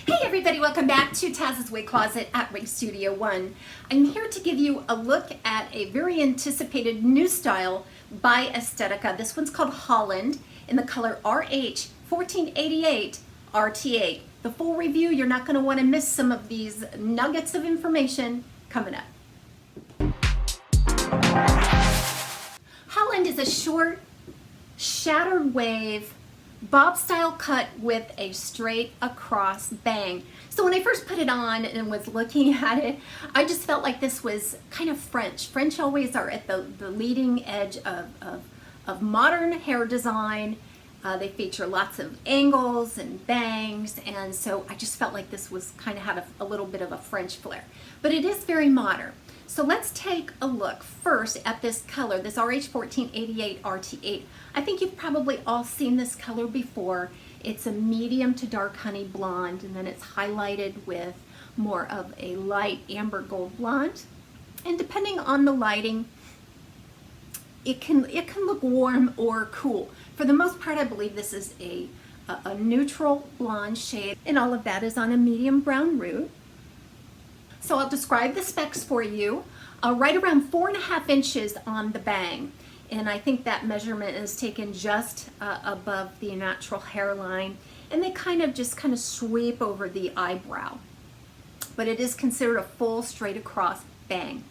Hey everybody, welcome back to TAZ's Wig Closet at Wig Studio One. I'm here to give you a look at a very anticipated new style by Estetica. This one's called Holland in the color RH1488RT8. The full review, you're not going to want to miss some of these nuggets of information coming up. Holland is a short, shattered wave bob style cut with a straight across bang. So when I first put it on and was looking at it, I just felt like this was kind of French. French always are at the leading edge of modern hair design. They feature lots of angles and bangs, and so I just felt like this was kind of had a little bit of a French flair. But it is very modern. So let's take a look first at this color, this RH1488RT8. I think you've probably all seen this color before. It's a medium to dark honey blonde, and then it's highlighted with more of a light amber gold blonde. And depending on the lighting, it can look warm or cool. For the most part, I believe this is a neutral blonde shade, and all of that is on a medium brown root. So I'll describe the specs for you. Right around 4.5 inches on the bang. And I think that measurement is taken just above the natural hairline. And they kind of sweep over the eyebrow. But it is considered a full straight across bang.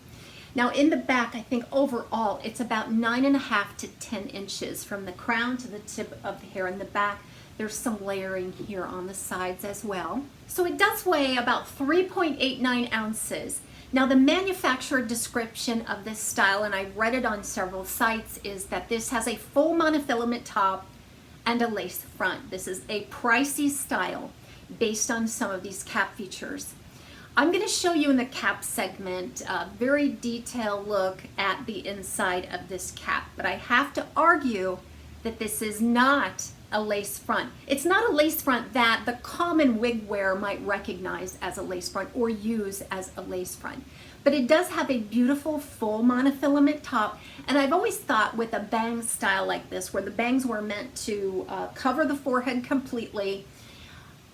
Now in the back, I think overall it's about 9.5 to 10 inches from the crown to the tip of the hair in the back. There's some layering here on the sides as well. So it does weigh about 3.89 ounces. Now the manufacturer description of this style, and I read it on several sites, is that this has a full monofilament top and a lace front. This is a pricey style based on some of these cap features. I'm going to show you in the cap segment a very detailed look at the inside of this cap, but I have to argue that this is not a lace front. It's not a lace front that the common wig wearer might recognize as a lace front or use as a lace front. But it does have a beautiful full monofilament top, and I've always thought with a bang style like this, where the bangs were meant to cover the forehead completely,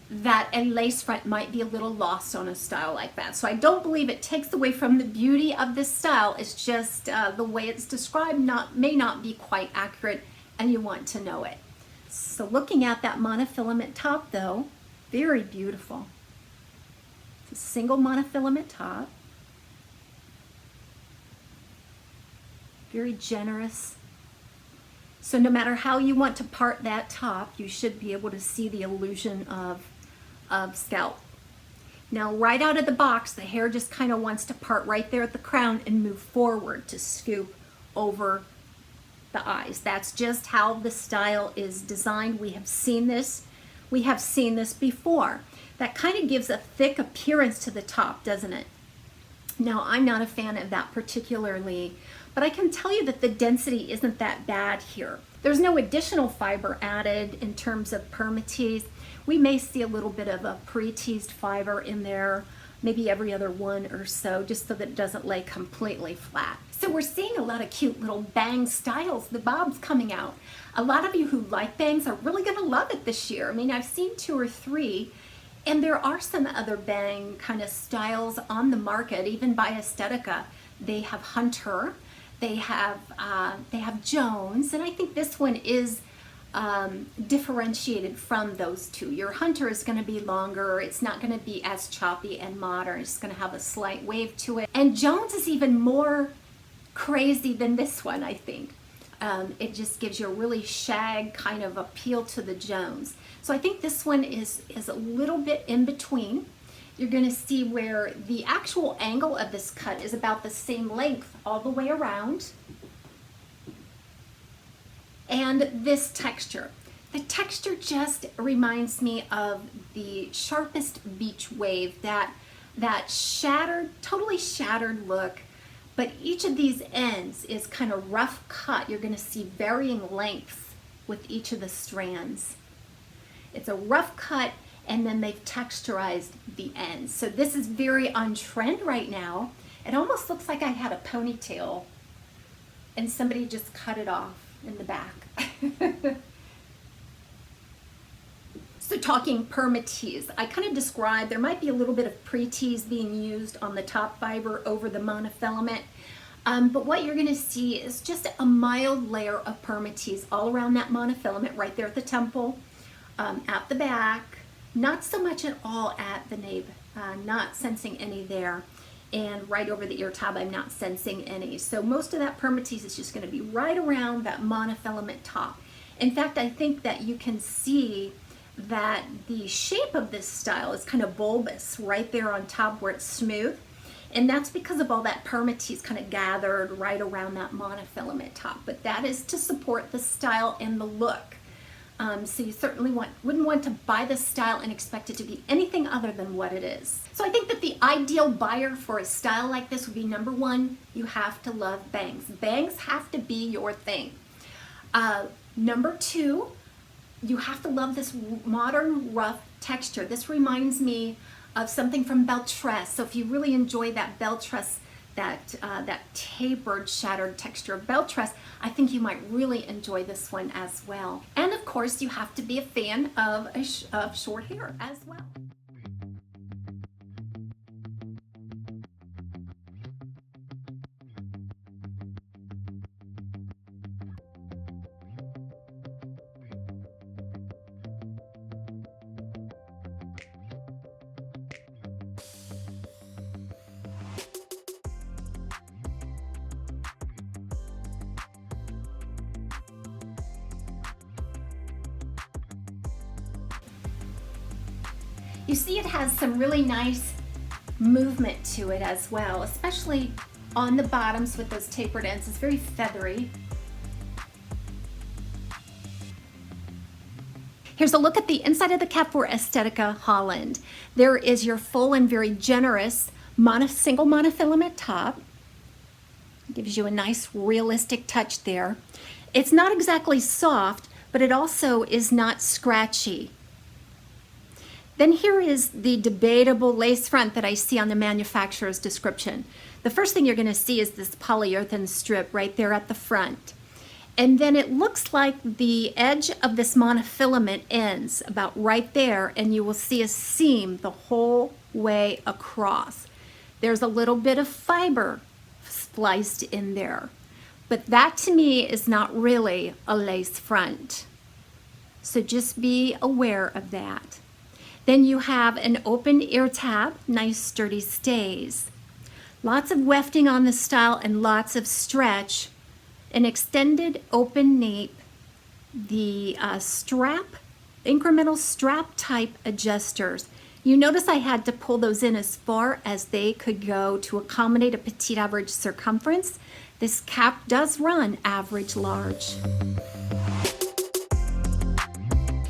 that a lace front might be a little lost on a style like that. So I don't believe it takes away from the beauty of this style. It's just the way it's described may not be quite accurate, and you want to know it. So looking at that monofilament top though, very beautiful. It's a single monofilament top. Very generous. So no matter how you want to part that top, you should be able to see the illusion of scalp. Now right out of the box, the hair just kind of wants to part right there at the crown and move forward to scoop over the eyes. That's just how the style is designed. We have seen this before. That kind of gives a thick appearance to the top, doesn't it? Now I'm not a fan of that particularly, but I can tell you that the density isn't that bad here. There's no additional fiber added in terms of permatease. We may see a little bit of a pre-teased fiber in there, maybe every other one or so, just so that it doesn't lay completely flat. So we're seeing a lot of cute little bang styles, the bobs coming out. A lot of you who like bangs are really gonna love it this year. I mean, I've seen 2 or 3, and there are some other bang kind of styles on the market, even by Estetica. They have Hunter, they have Jones, and I think this one is differentiated from those two. Your Hunter is going to be longer. It's not going to be as choppy and modern. It's going to have a slight wave to it. And Jones is even more crazy than this one, I think. It just gives you a really shag kind of appeal to the Jones. So I think this one is a little bit in between. You're going to see where the actual angle of this cut is about the same length all the way around. And this texture. The texture just reminds me of the sharpest beach wave, that shattered, totally shattered look, but each of these ends is kind of rough cut. You're going to see varying lengths with each of the strands. It's a rough cut, and then they've texturized the ends. So this is very on trend right now. It almost looks like I had a ponytail and somebody just cut it off in the back. So talking perma-tease, I kind of described there might be a little bit of pre-tease being used on the top fiber over the monofilament. But what you're going to see is just a mild layer of perma-tease all around that monofilament, right there at the temple, at the back, not so much at all at the nape, not sensing any there. And right over the ear tab, I'm not sensing any. So most of that perma-tease is just going to be right around that monofilament top. In fact, I think that you can see that the shape of this style is kind of bulbous right there on top where it's smooth. And that's because of all that perma-tease kind of gathered right around that monofilament top. But that is to support the style and the look. So you certainly wouldn't want to buy this style and expect it to be anything other than what it is. So I think that the ideal buyer for a style like this would be, number one, you have to love bangs. Bangs have to be your thing. Number two, you have to love this modern rough texture. This reminds me of something from belle tress. So if you really enjoy that belle tress, that tapered, shattered texture of belle tress, I think you might really enjoy this one as well. And of course, you have to be a fan of short hair as well. You see it has some really nice movement to it as well, especially on the bottoms with those tapered ends. It's very feathery. Here's a look at the inside of the cap for Estetica Holland. There is your full and very generous single monofilament top. Gives you a nice realistic touch there. It's not exactly soft, but it also is not scratchy. Then here is the debatable lace front that I see on the manufacturer's description. The first thing you're going to see is this polyurethane strip right there at the front. And then it looks like the edge of this monofilament ends about right there, and you will see a seam the whole way across. There's a little bit of fiber spliced in there. But that to me is not really a lace front. So just be aware of that. Then you have an open ear tab, nice sturdy stays. Lots of wefting on the style and lots of stretch. An extended open nape. The incremental strap type adjusters. You notice I had to pull those in as far as they could go to accommodate a petite average circumference. This cap does run average large.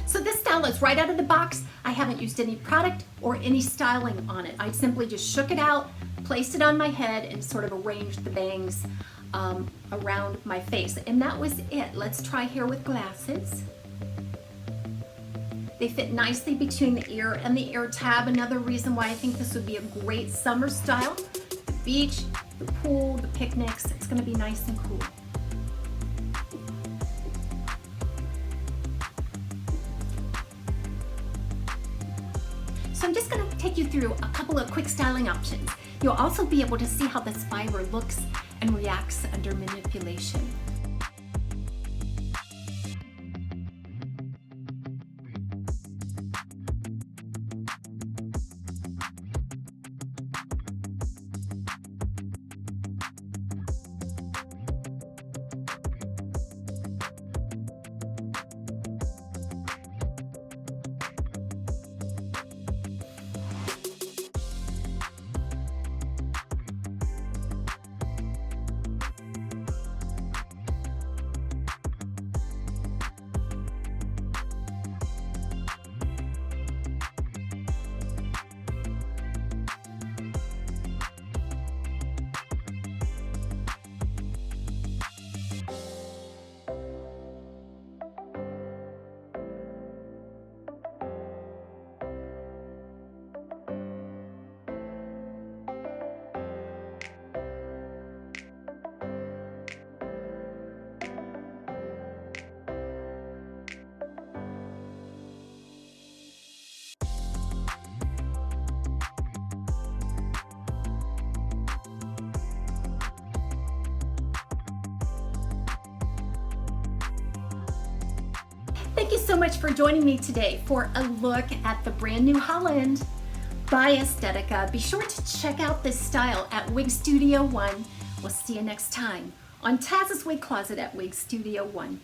So this style is right out of the box. I haven't used any product or any styling on it. I simply just shook it out, placed it on my head, and sort of arranged the bangs around my face. And that was it. Let's try hair with glasses. They fit nicely between the ear and the ear tab. Another reason why I think this would be a great summer style. The beach, the pool, the picnics. It's going to be nice and cool. So I'm just going to take you through a couple of quick styling options. You'll also be able to see how this fiber looks and reacts under manipulation. you so much for joining me today for a look at the brand new Holland by Estetica. Be sure to check out this style at Wig Studio One. We'll see you next time on Taz's Wig Closet at Wig Studio One.